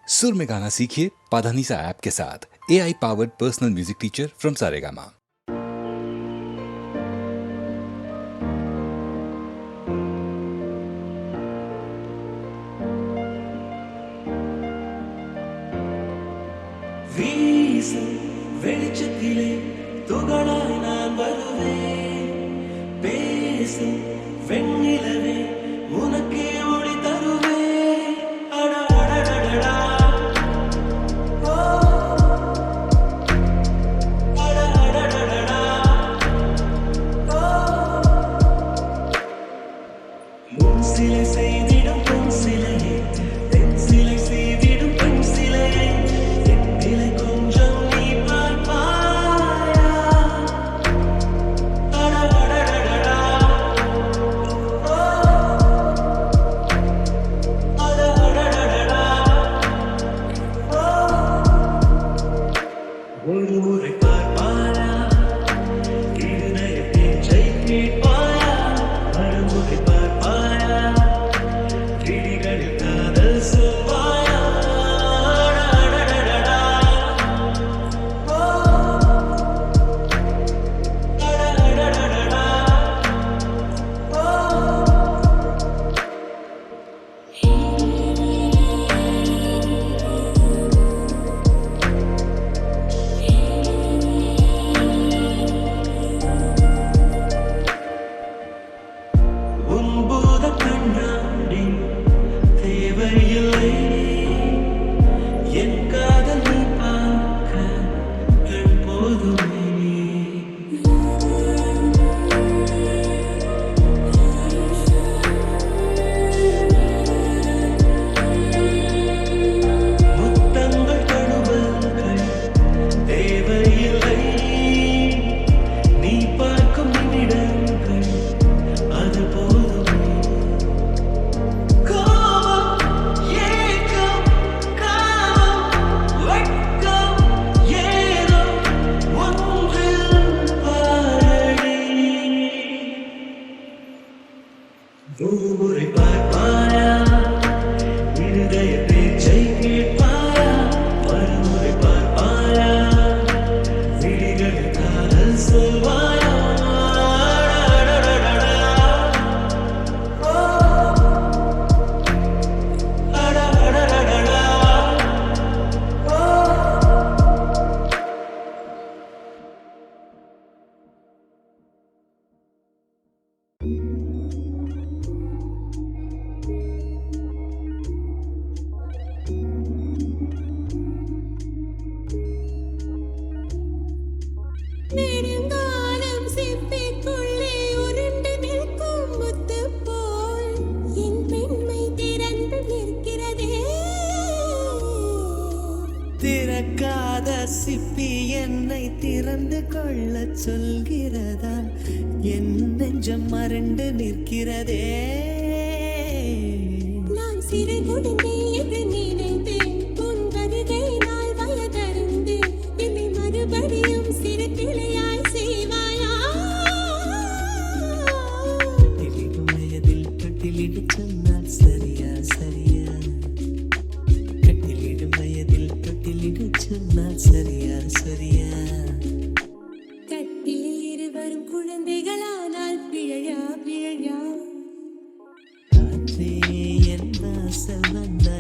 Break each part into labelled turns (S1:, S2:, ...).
S1: सुर में गाना सीखिए पाधानीसा ऐप के साथ। AI powered personal music teacher from Saregama.
S2: வெளிச்சத்திலே துகளாய் நான் வருவேன், பேசும் வெண்ணிலவே உனக்கே ஒளி தருவேன். அடடடடடா, ஓ, அடடடடடா, ஓ, முன் சிலை செய்திடும் பொன் சிலையே, தென் சிலை செய்திடும் பெண் சிலையே, என் நிலை கொஞ்சம் நீ பார்ப்பாயா? அடடடடடா, ஓ, அடடடடடா, ஓ, ஒரு முறை பார்ப்பாயா? இருதய பேச்சை கேட்பாயா? மறுமுறை பார்ப்பாயா? விழிகளில் காதல் சொல்வாயா? அடடடடடா, ஓ, அடடடடடா, ஓ. உன்போத கண்ணாடி தேவையில்லை, என் காதல் நீ பார்க்க கண் போதுமே. முத்தங்கள் தழுவல்கள் தேவையில்லை, நீ பார்க்கும் நிமிடங்கள் அது போதுமே. கோபம், ஏக்கம், காமம், வெட்கம் ஏதோ ஒன்றில் பாரடி. ஒரு முறை பார்ப்பாயா? இருதய பேச்சை கேட்பாயா? மறுமுறை பார்ப்பாயா? விழிகளில் காதல் சொல்வாயா? அடடடடடா, ஓ, அடடடடடா, ஓ.
S3: நெடுங்காலம் சிப்பிக்குள்ளே உருண்டு நிற்கும் முத்து போல் என் பெண்மை திறந்து நிற்கிறதே.
S2: திறக்காத சிப்பி என்னை திறந்து கொள்ளச் சொல்கிறதா? என் நெஞ்சம் மறண்டு நிற்கிறதே.
S3: நான் சிறு குழந்தை என்று நினைத்தேன், உன் வருகை நாள் வயதறிந்து என்னை மறுபடியும் சிறு கிளையாய் செய்வாயா?
S2: கட்டிலிடும் வயதில் தொட்டிலிட சொன்னால் சரியா சரியா? கட்டிலிடும் வயதில் தொட்டிலிட சொன்னால் சரியா சரியா?
S3: கட்டிலில் இருவரும் குழந்தைகளானால் பிழையா பிழையா?
S2: காற்றே என் வாசல் வந்தால்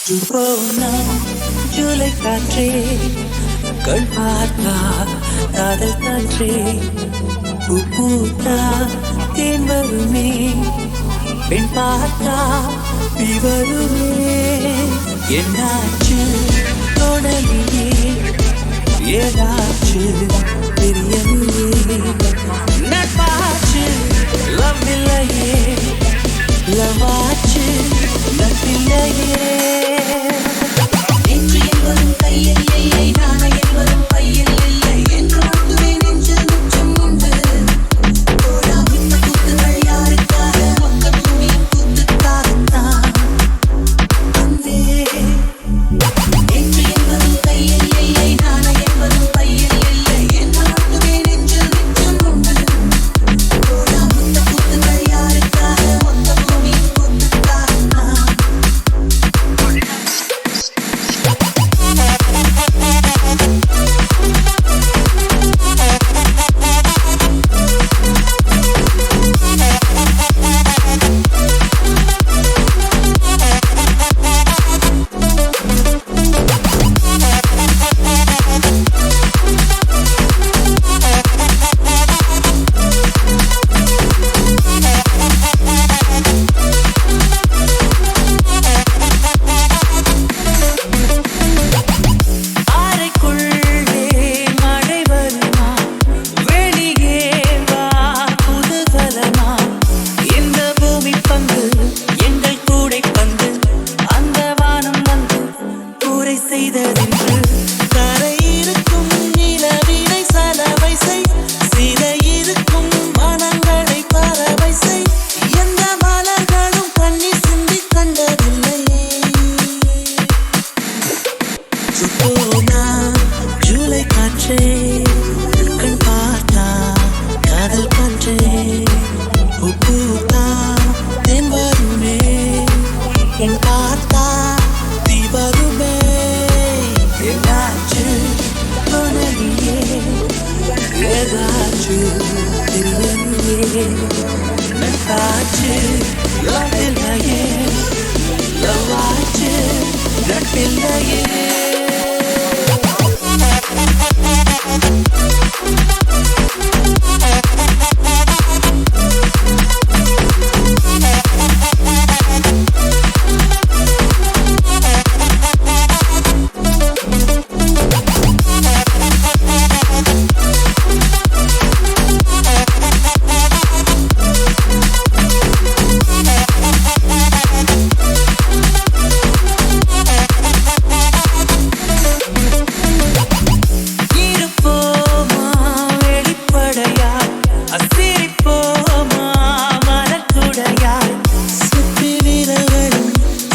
S2: போனா ஜூலை காற்றே கண் பார்த்தா காதல் காற்றே பூ பூத்தா தேன் வருமே பெண் பார்த்தா நீ வருமே என்னாச்சு தொடலியே ஏதாச்சு தெரியலையே நட்பாச்சு லவ் இல்லையே லவாச்சு நட்பில்லையே
S3: நேற்று என்பதும் கையில் இல்லை நாளை என்பதும் பையில் இல்லை என்று மட்டுமே நெஞ்சில் மிச்சம் உண்டு போடாமிட்ட கூத்துகள் யாருக்காக மொத்த பூமியின் கூத்துக்காகத்தான் அன்பே நேற்று என்பதும் கையில் இல்லை நாளை என்பதும் பையில் இல்லை என்று மட்டுமே நெஞ்சில் மிச்சம் உண்டு போடாமிட்ட கூத்துகள் யாருக்காக மொத்த பூமியின் கூத்துக்காகத்தான்
S2: அறைக்குள்ளே மழை வருமா வெளியே வா புதுகலமா இந்த பூமி பந்து எங்கள் கூடை பந்து அந்த வானம் வந்து கூரை செய்ததென்று கரை இருக்கும் நிலவினை சலவை செய் சிலை இருக்கும் மனங்களை பறவை செய் எந்த மலர்களும் கண்ணீர் சிந்தி கண்டதில்லையே போனா ஜூலை காற்றே கண் பார்த்தா காதல் காற்றே பூ பூத்தா தென் வருமே என் பார்த்தா தீ வருமே ஏதாச்சு துணையே ஏதாச்சு தெரியலையே நட்பாச்சு லவ்வில்லையே லவ்வாச்சு நட்பில்லையே இருப்போமா வெளிப்படையா அசிரிப்போமா மலக்குடையா சுற்றி வீரர்களும்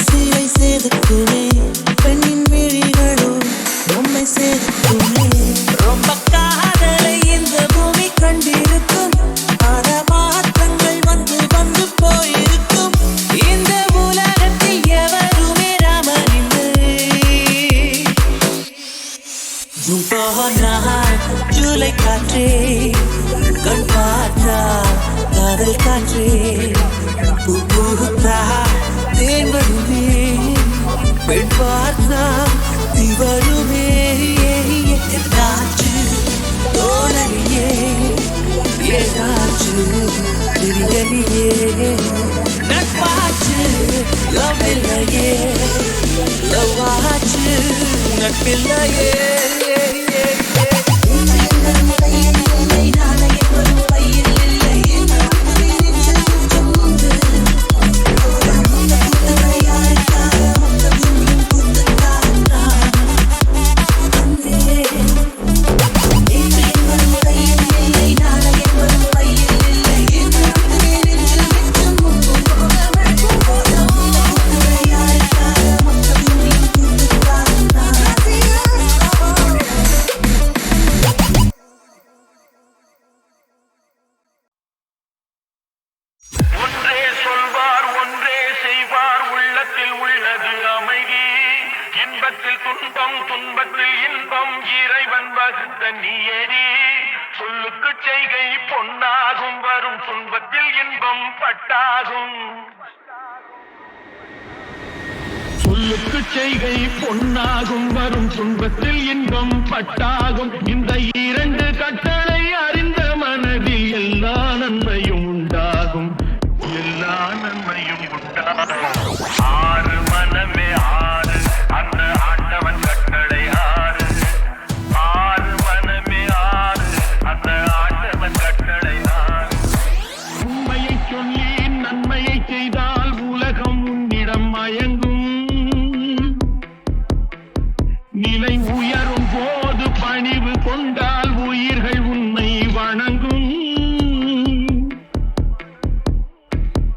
S2: சிலை சேதுக்குமே பெண்ணின் விழிகளும் பொம்மை சேதுக்குமே ரொம்ப காதலை இந்த பூமி கண்டிருக்கும் பல மாற்றங்கள் வந்து வந்து போயிருக்கும் இந்த உலகத்தில் எவருமே ராமனில்லை போனா ஜூலை காற்றே கண் பார்த்தா காதல் காற்றே பூ பூத்தா தேன் வருமே பெண் பார்த்தா தீ வருமே ஏதாச்சு தோழலியே ஏதாச்சு தெரியலையே நட்பாச்சு லவ் இல்லையே லவ்வாச்சு நட்பில்லையே
S3: நேற்று என்பதும் கையில் இல்லை நாளை என்பதும் பையில் இல்லை என்று மட்டுமே நெஞ்சில் மிச்சம் உண்டு போடாமிட்ட கூத்துகள் யாருக்காக மொத்த பூமியின் கூத்துக்காகத்தான் அன்பே நேற்று என்பதும் கையில் இல்லை நாளை என்பதும் பையில் இல்லை என்று மட்டுமே நெஞ்சில் மிச்சம் உண்டு போடாமிட்ட கூத்துகள் யாருக்காக மொத்த பூமியின் கூத்துக்காகத்தான்
S4: ஒன்றே சொல்வார் ஒன்றே செய்வார் உள்ளத்தில் உள்ளது அமைதி இன்பத்தில் துன்பம் துன்பத்தில் இன்பம் இறைவன் வகுத்த நீயடி சொல்லுக்கு செய்கை பொன்னாகும் வரும் துன்பத்தில் இன்பம் பட்டாகும் சொல்லுக்கு செய்கை பொன்னாகும் வரும் துன்பத்தில் இன்பம் பட்டாகும் இந்த இரண்டு கட்டளை அறிந்த மனதில் எல்லா நன்மையும் உண்டாகும் எல்லா நன்மையும் உண்டாகும் ஆறு மனமே ஆறு அந்த ஆண்டவன் கட்டளை ஆறு ஆறு மனமே ஆறு அந்த ஆண்டவன் கட்டளை ஆறு உண்மையை சொல்லி நன்மையை செய்தால் உலகம் உன்னிடம் மயங்கும் நிலை உயரும் போது பணிவு கொண்டால் உயிர்கள் உன்னை வணங்கும்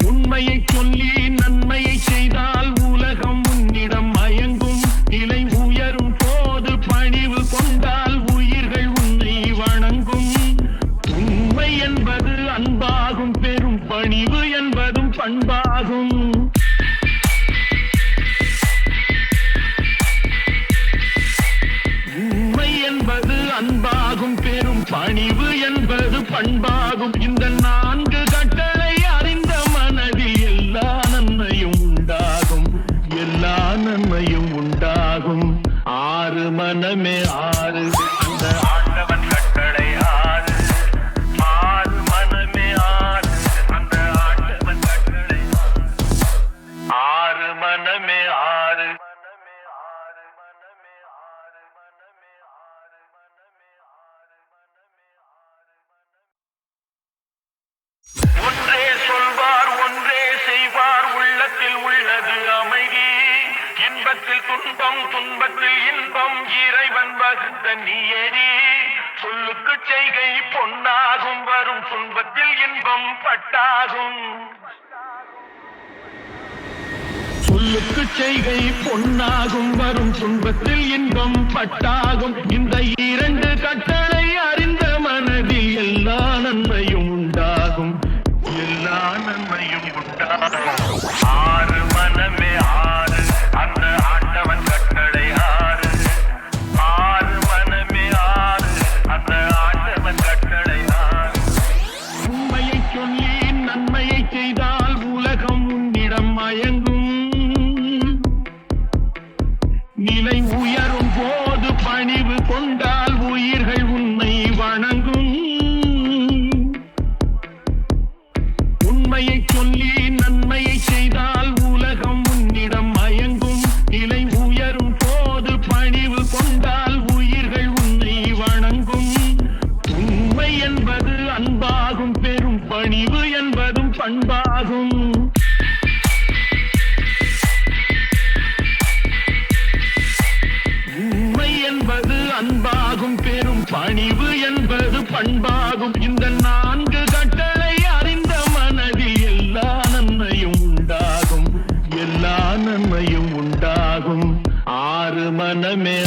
S4: உண்மையை சொல்லி நன்மையை செய்தால் உலகம் உன்னிடம் மயங்கும் நிலை உயரும் போது பணிவு கொண்டால் உயிர்கள் உன்னை வணங்கும் உண்மை என்பது அன்பாகும் பெரும் பணிவு என்பதும் பண்பாகும் உண்மை என்பது அன்பாகும் பெரும் பணிவு என்பது பண்பாகும் இந்த நான்கு கட்டளை அறிந்த மனதில் எல்லா நன்மையும் உண்டாகும் எல்லா நன்மையும் உண்டாகும் ஆறு மனமே ஆறு அந்த ஆண்டவன் கட்டளை ஆறு ஆறு மனமே ஆறு அந்த ஆண்டவன் கட்டளை ஆறு மனமே ஆறு ஒன்றே சொல்வார் ஒன்றே செய்வார் உள்ளத்தில் உள்ளது அமைதி இன்பத்தில் துன்பம் துன்பத்தில் இன்பம் இறைவன் வகுத்த நீயடி சொல்லுக்கு செய்கை பொன்னாகும் வரும் துன்பத்தில் இன்பம் பட்டாகும் சொல்லுக்கு செய்கை பொன்னாகும் வரும் துன்பத்தில் இன்பம் பட்டாகும் இந்த இரண்டு கட்டளை அறிந்த மனதில் எல்லா நன்மையும் உண்டாகும் எல்லா நன்மையும் உண்டாகும் ஆறு மனமே ஆறு அந்த ஆண்டவன் கட்டளை ஆறு ஆறு மனமே ஆறு அந்த ஆண்டவன் கட்டளை ஆறு உண்மையை சொல்லி நன்மையை செய்தால் உலகம் உன்னிடம் மயங்கும் நிலை உயரும் போது பணிவு கொண்டால் உயிர்கள் உன்னை வணங்கும் உண்மையை சொல்லி நன்மையை செய்தால் உலகம் உன்னிடம் மயங்கும் நிலை உயரும் போது பணிவு கொண்டால் உயிர்கள் உன்னை வணங்கும் உண்மை என்பது அன்பாகும் பெரும் பணிவு என்பதும் பண்பாகும் உண்மை என்பது அன்பாகும் பெரும் பணிவு என்பது பண்பாகும் இந்த நான்கு கட்டளை அறிந்த மனதில் எல்லா நன்மையும் உண்டாகும் எல்லா நன்மையும் உண்டாகும் ஆறு மனமே